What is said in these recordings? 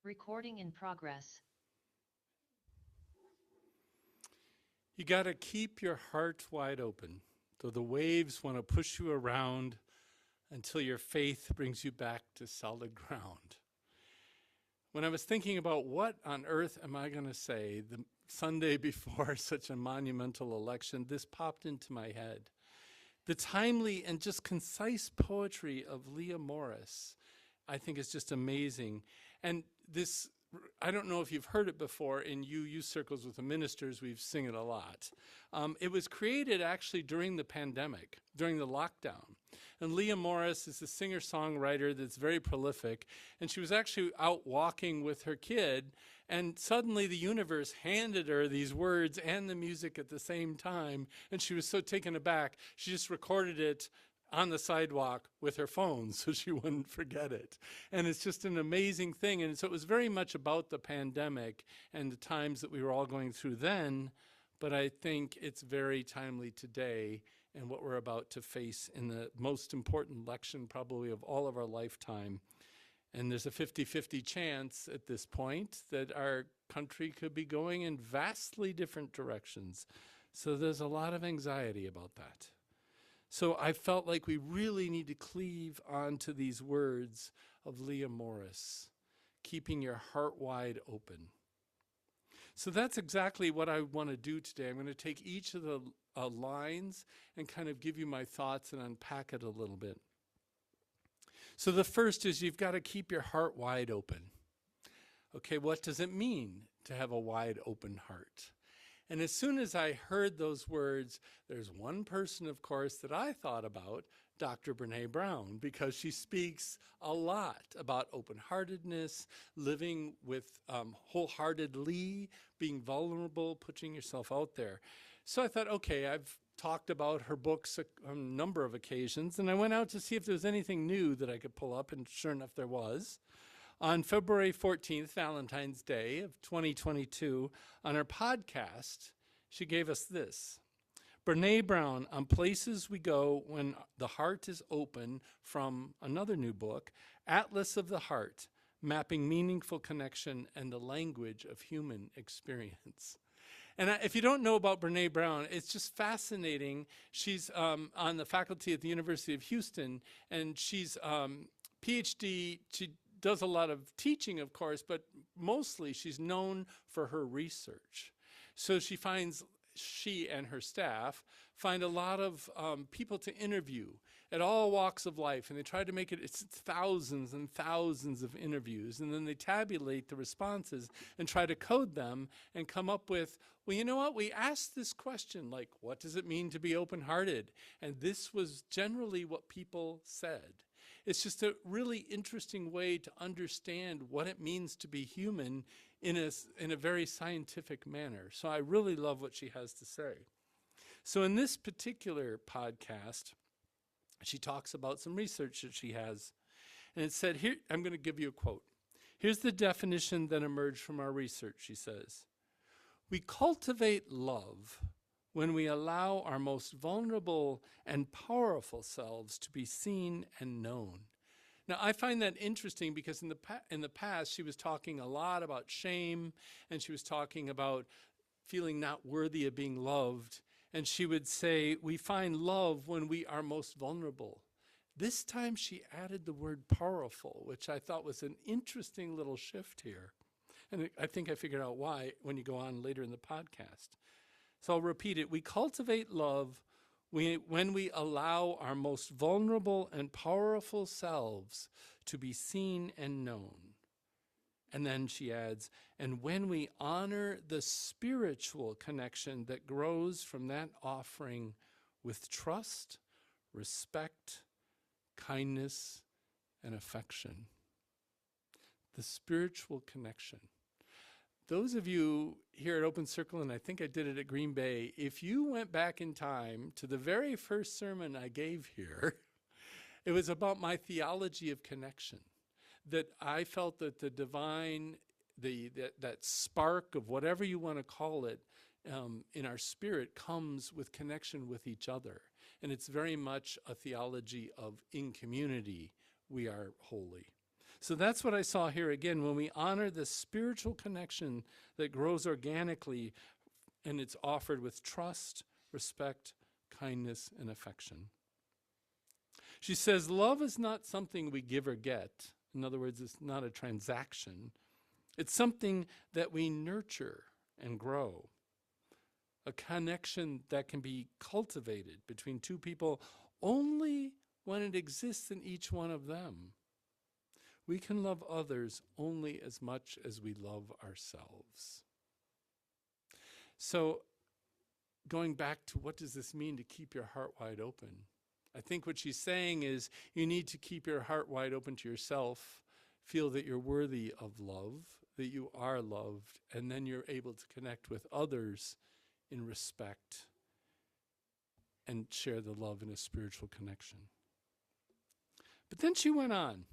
Recording in progress. You got to keep your heart wide open, though the waves want to push you around until your faith brings you back to solid ground. When I was thinking about what on earth am I going to say the Sunday before such a monumental election, this popped into my head. The timely and just concise poetry of Leah Morris, I think, is just amazing. And this, I don't know if you've heard it before. In youth circles with the ministers, we've sing it a lot. It was created actually during the pandemic, during the lockdown. And Leah Morris is a singer-songwriter that's very prolific. And she was actually out walking with her kid. And suddenly the universe handed her these words and the music at the same time. And she was so taken aback, she just recorded it on the sidewalk with her phone so she wouldn't forget it. And it's just an amazing thing. And so it was very much about the pandemic and the times that we were all going through then, but I think it's very timely today and what we're about to face in the most important election probably of all of our lifetime. And there's a 50-50 chance at this point that our country could be going in vastly different directions. So there's a lot of anxiety about that. So I felt like we really need to cleave onto these words of Leah Morris, keeping your heart wide open. So that's exactly what I want to do today. I'm going to take each of the lines and kind of give you my thoughts and unpack it a little bit. So the first is you've got to keep your heart wide open. Okay, what does it mean to have a wide open heart? And as soon as I heard those words, there's one person, of course, that I thought about, Dr. Brene Brown, because she speaks a lot about open-heartedness, living with wholeheartedly, being vulnerable, putting yourself out there. So I thought, okay, I've talked about her books on a number of occasions, and I went out to see if there was anything new that I could pull up, and sure enough, there was. On February 14th, Valentine's Day of 2022, on her podcast, she gave us this. Brene Brown, On Places We Go When the Heart is Open, from another new book, Atlas of the Heart, Mapping Meaningful Connection and the Language of Human Experience. And if you don't know about Brene Brown, it's just fascinating. She's on the faculty at the University of Houston, and she's PhD. She does a lot of teaching, of course, but mostly she's known for her research. So she and her staff find a lot of people to interview at all walks of life, and they try to make it's thousands and thousands of interviews, and then they tabulate the responses and try to code them and come up with, well, you know what, we asked this question, like, what does it mean to be open-hearted? And this was generally what people said. It's just a really interesting way to understand what it means to be human in a very scientific manner. So I really love what she has to say. So in this particular podcast, she talks about some research that she has. And it said, here, I'm going to give you a quote. Here's the definition that emerged from our research, she says. We cultivate love when we allow our most vulnerable and powerful selves to be seen and known. Now, I find that interesting because in the past, she was talking a lot about shame, and she was talking about feeling not worthy of being loved. And she would say, we find love when we are most vulnerable. This time she added the word powerful, which I thought was an interesting little shift here. And I think I figured out why when you go on later in the podcast. So I'll repeat it. We cultivate love when we allow our most vulnerable and powerful selves to be seen and known. And then she adds, and when we honor the spiritual connection that grows from that offering with trust, respect, kindness, and affection. The spiritual connection. Those of you here at Open Circle, and I think I did it at Green Bay, if you went back in time to the very first sermon I gave here, it was about my theology of connection. That I felt that the divine, that spark of whatever you want to call it, in our spirit comes with connection with each other. And it's very much a theology of in community we are holy. So that's what I saw here again when we honor the spiritual connection that grows organically and it's offered with trust, respect, kindness, and affection. She says, love is not something we give or get. In other words, it's not a transaction. It's something that we nurture and grow. A connection that can be cultivated between two people only when it exists in each one of them. We can love others only as much as we love ourselves. So, going back to what does this mean to keep your heart wide open? I think what she's saying is you need to keep your heart wide open to yourself, feel that you're worthy of love, that you are loved, and then you're able to connect with others in respect and share the love in a spiritual connection. But then she went on.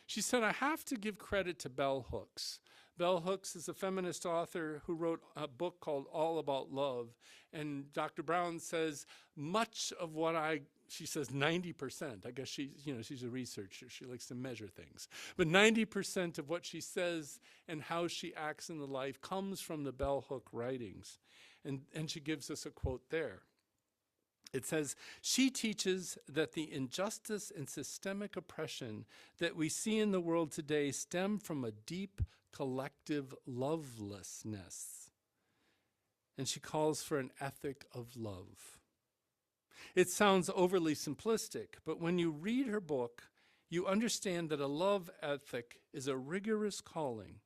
She said, I have to give credit to Bell Hooks. Bell Hooks is a feminist author who wrote a book called All About Love. And Dr. Brown says much of what she says 90%. I guess she's a researcher. She likes to measure things. But 90% of what she says and how she acts in the life comes from the Bell Hook writings. And she gives us a quote there. It says, she teaches that the injustice and systemic oppression that we see in the world today stem from a deep collective lovelessness. And she calls for an ethic of love. It sounds overly simplistic, but when you read her book, you understand that a love ethic is a rigorous calling.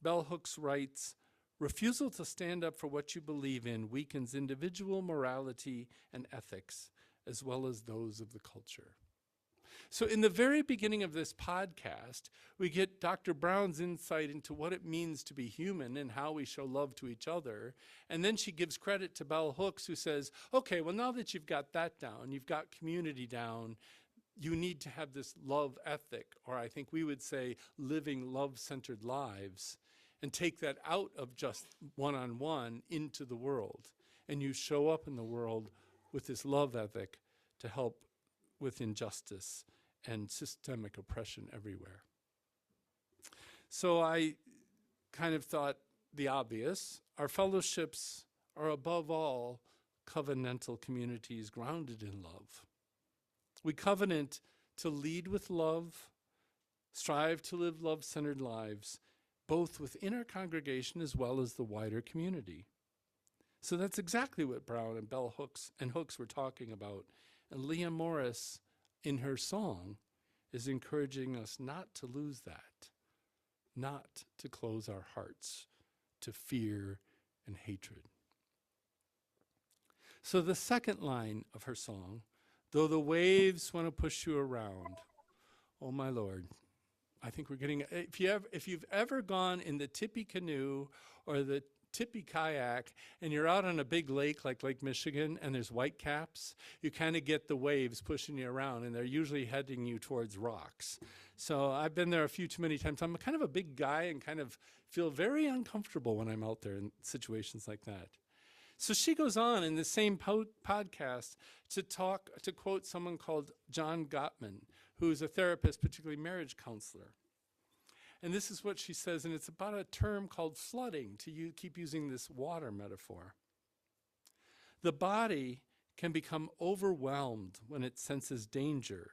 Bell Hooks writes, refusal to stand up for what you believe in weakens individual morality and ethics, as well as those of the culture. So in the very beginning of this podcast, we get Dr. Brown's insight into what it means to be human and how we show love to each other. And then she gives credit to Bell Hooks, who says, okay, well, now that you've got that down, you've got community down, you need to have this love ethic, or I think we would say living love-centered lives, and take that out of just one-on-one into the world. And you show up in the world with this love ethic to help with injustice and systemic oppression everywhere. So I kind of thought the obvious. Our fellowships are above all covenantal communities grounded in love. We covenant to lead with love, strive to live love-centered lives, both within our congregation as well as the wider community. So that's exactly what Brown and Bell Hooks and Hooks were talking about. And Leah Morris, in her song, is encouraging us not to lose that, not to close our hearts to fear and hatred. So the second line of her song, though the waves want to push you around, oh my Lord, I think we're getting, if you've ever gone in the tippy canoe or the tippy kayak and you're out on a big lake like Lake Michigan and there's white caps, you kind of get the waves pushing you around and they're usually heading you towards rocks. So I've been there a few too many times. I'm kind of a big guy and kind of feel very uncomfortable when I'm out there in situations like that. So she goes on in the same podcast to quote someone called John Gottman, who's a therapist, particularly marriage counselor. And this is what she says, and it's about a term called flooding, to keep using this water metaphor. The body can become overwhelmed when it senses danger.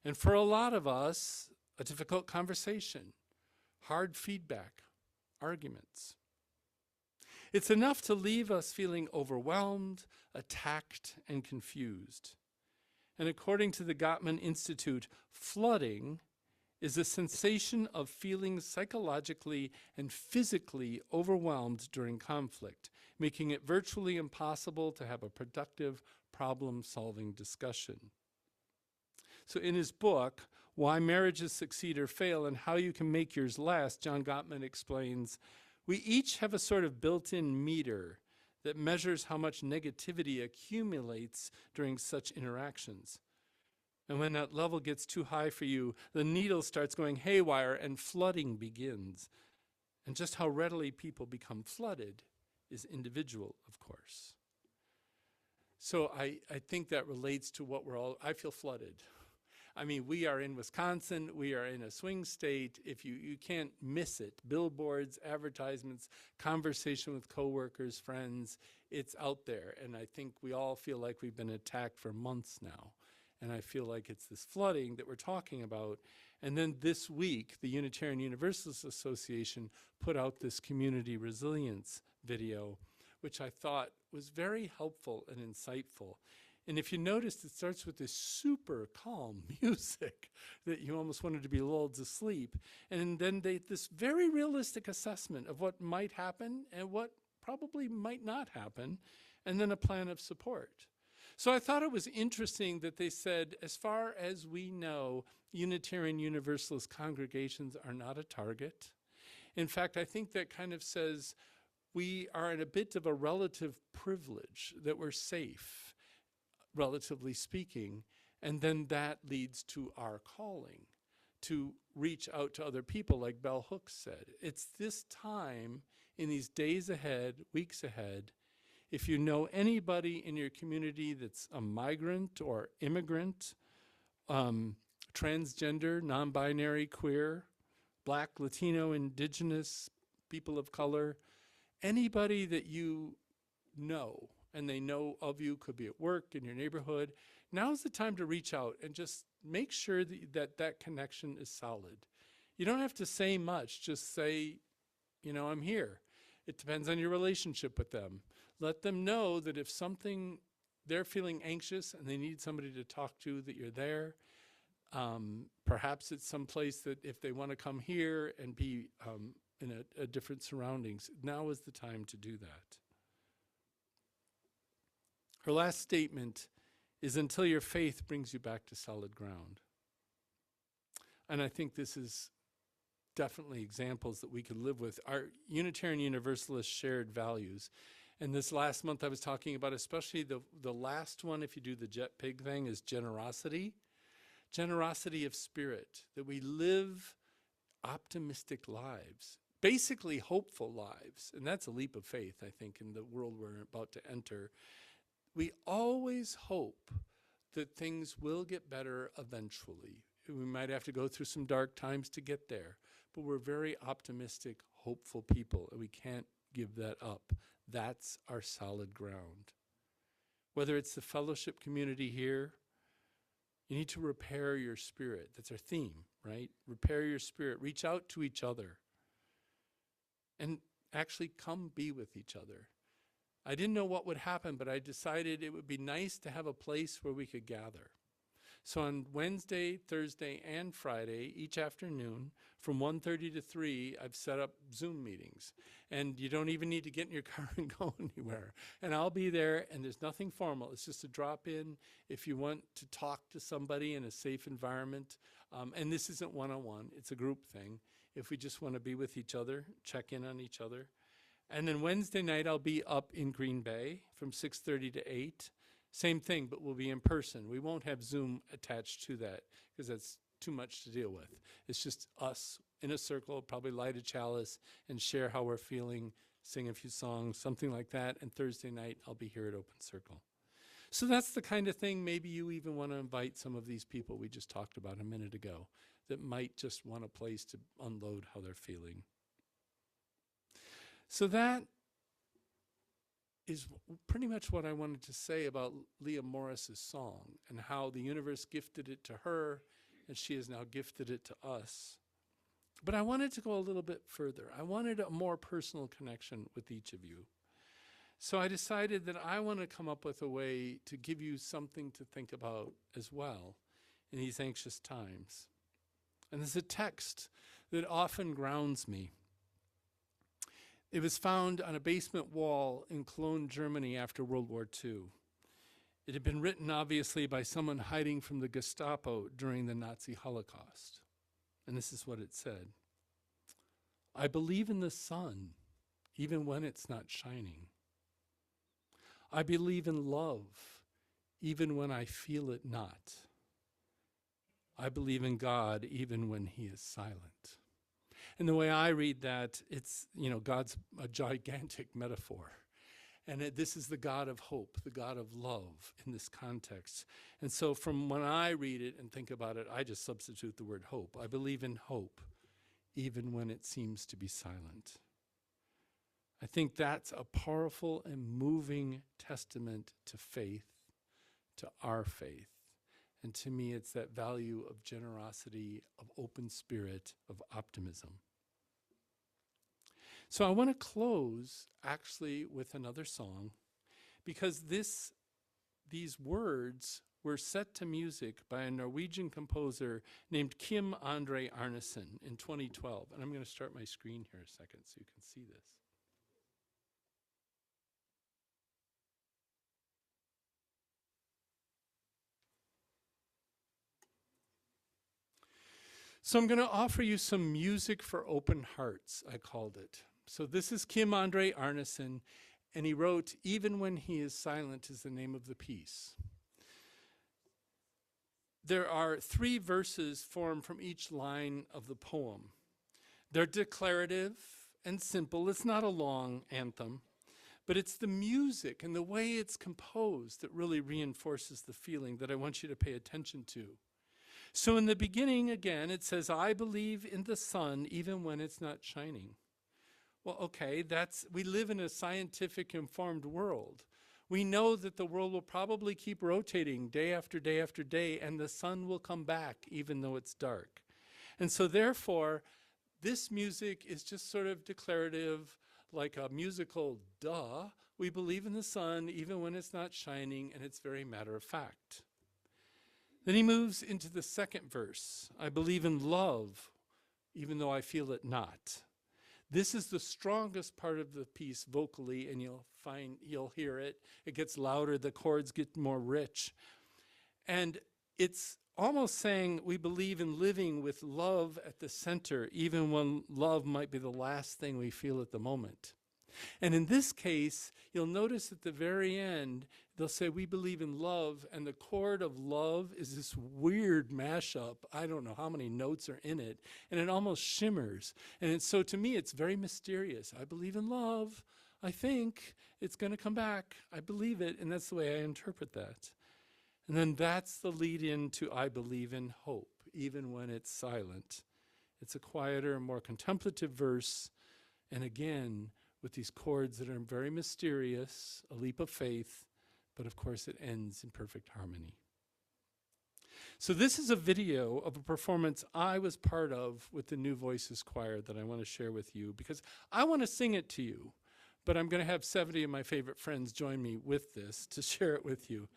And for a lot of us, a difficult conversation, hard feedback, arguments. It's enough to leave us feeling overwhelmed, attacked, and confused. And according to the Gottman Institute, flooding is a sensation of feeling psychologically and physically overwhelmed during conflict, making it virtually impossible to have a productive problem-solving discussion. So in his book, Why Marriages Succeed or Fail and How You Can Make Yours Last, John Gottman explains, we each have a sort of built-in meter that measures how much negativity accumulates during such interactions. And when that level gets too high for you, the needle starts going haywire and flooding begins. And just how readily people become flooded is individual, of course. So I think that relates to what I feel flooded. I mean, we are in Wisconsin. We are in a swing state. If you can't miss it, billboards, advertisements, conversation with coworkers, friends, it's out there. And I think we all feel like we've been attacked for months now. And I feel like it's this flooding that we're talking about. And then this week, the Unitarian Universalist Association put out this community resilience video, which I thought was very helpful and insightful. And if you noticed, it starts with this super calm music that you almost wanted to be lulled to sleep. And then this very realistic assessment of what might happen and what probably might not happen, and then a plan of support. So I thought it was interesting that they said, as far as we know, Unitarian Universalist congregations are not a target. In fact, I think that kind of says we are in a bit of a relative privilege, that we're safe, relatively speaking, and then that leads to our calling to reach out to other people, like Bell Hooks said. It's this time, in these days ahead, weeks ahead, if you know anybody in your community that's a migrant or immigrant, transgender, non-binary, queer, Black, Latino, Indigenous, people of color, anybody that you know and they know of you, could be at work, in your neighborhood, now's the time to reach out and just make sure that connection is solid. You don't have to say much, just say, I'm here. It depends on your relationship with them. Let them know that if they're feeling anxious and they need somebody to talk to, that you're there. Perhaps it's someplace that if they want to come here and be in a different surroundings, now is the time to do that. Her last statement is, until your faith brings you back to solid ground. And I think this is definitely examples that we could live with. Our Unitarian Universalist shared values. And this last month I was talking about, especially the last one, if you do the jet pig thing, is generosity. Generosity of spirit, that we live optimistic lives, basically hopeful lives. And that's a leap of faith, I think, in the world we're about to enter. We always hope that things will get better eventually. We might have to go through some dark times to get there, but we're very optimistic, hopeful people, and we can't give that up. That's our solid ground. Whether it's the fellowship community here, you need to repair your spirit. That's our theme, right? Repair your spirit. Reach out to each other. And actually come be with each other. I didn't know what would happen, but I decided it would be nice to have a place where we could gather. So on Wednesday, Thursday, and Friday, each afternoon, from 1:30 to 3, I've set up Zoom meetings. And you don't even need to get in your car and go anywhere. And I'll be there, and there's nothing formal. It's just a drop in if you want to talk to somebody in a safe environment. And this isn't one-on-one. It's a group thing. If we just want to be with each other, check in on each other. And then Wednesday night, I'll be up in Green Bay from 6:30 to 8. Same thing, but we'll be in person. We won't have Zoom attached to that because that's too much to deal with. It's just us in a circle, probably light a chalice and share how we're feeling, sing a few songs, something like that. And Thursday night, I'll be here at Open Circle. So that's the kind of thing maybe you even want to invite some of these people we just talked about a minute ago that might just want a place to unload how they're feeling. So that is pretty much what I wanted to say about Leah Morris's song and how the universe gifted it to her and she has now gifted it to us. But I wanted to go a little bit further. I wanted a more personal connection with each of you. So I decided that I want to come up with a way to give you something to think about as well in these anxious times. And there's a text that often grounds me. It was found on a basement wall in Cologne, Germany after World War II. It had been written, obviously, by someone hiding from the Gestapo during the Nazi Holocaust. And this is what it said. I believe in the sun, even when it's not shining. I believe in love, even when I feel it not. I believe in God, even when he is silent. And the way I read that, it's, God's a gigantic metaphor. And this is the God of hope, the God of love in this context. And so from when I read it and think about it, I just substitute the word hope. I believe in hope, even when it seems to be silent. I think that's a powerful and moving testament to faith, to our faith. And to me, it's that value of generosity, of open spirit, of optimism. So I want to close actually with another song, because these words were set to music by a Norwegian composer named Kim André Arnesen in 2012. And I'm going to start my screen here a second so you can see this. So I'm going to offer you some music for open hearts, I called it. So this is Kim André Arnesen, and he wrote, "Even When He Is Silent" is the name of the piece. There are 3 verses formed from each line of the poem. They're declarative and simple. It's not a long anthem, but it's the music and the way it's composed that really reinforces the feeling that I want you to pay attention to. So in the beginning, again, it says, "I believe in the sun even when it's not shining." Well, okay, we live in a scientific informed world. We know that the world will probably keep rotating day after day after day, and the sun will come back even though it's dark. And so therefore, this music is just sort of declarative, like a musical duh. We believe in the sun even when it's not shining, and it's very matter of fact. Then he moves into the second verse. "I believe in love, even though I feel it not." This is the strongest part of the piece vocally, and you'll hear it. It gets louder, the chords get more rich. And it's almost saying we believe in living with love at the center, even when love might be the last thing we feel at the moment. And in this case, you'll notice at the very end, they'll say, "We believe in love," and the chord of love is this weird mashup. I don't know how many notes are in it, and it almost shimmers. And so to me, it's very mysterious. I believe in love. I think it's going to come back. I believe it, and that's the way I interpret that. And then that's the lead in to "I believe in hope," even when it's silent. It's a quieter, more contemplative verse, and again, with these chords that are very mysterious, a leap of faith, but of course it ends in perfect harmony. So this is a video of a performance I was part of with the New Voices Choir that I want to share with you, because I want to sing it to you, but I'm going to have 70 of my favorite friends join me with this to share it with you.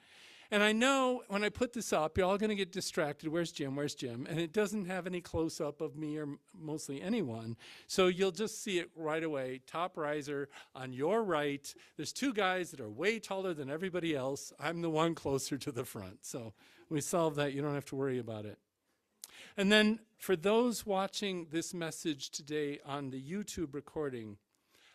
And I know when I put this up, you're all going to get distracted. Where's Jim? Where's Jim? And it doesn't have any close-up of me or mostly anyone. So you'll just see it right away. Top riser on your right. There's 2 guys that are way taller than everybody else. I'm the one closer to the front. So we solved that. You don't have to worry about it. And then for those watching this message today on the YouTube recording,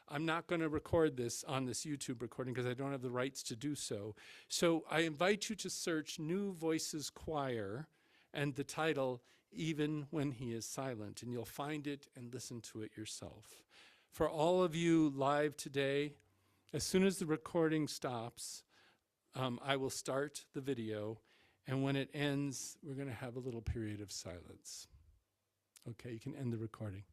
I'm not going to record this on this YouTube recording because I don't have the rights to do so. So I invite you to search New Voices Choir and the title, "Even When He Is Silent," and you'll find it and listen to it yourself. For all of you live today, as soon as the recording stops, I will start the video, and when it ends, we're going to have a little period of silence. Okay, you can end the recording.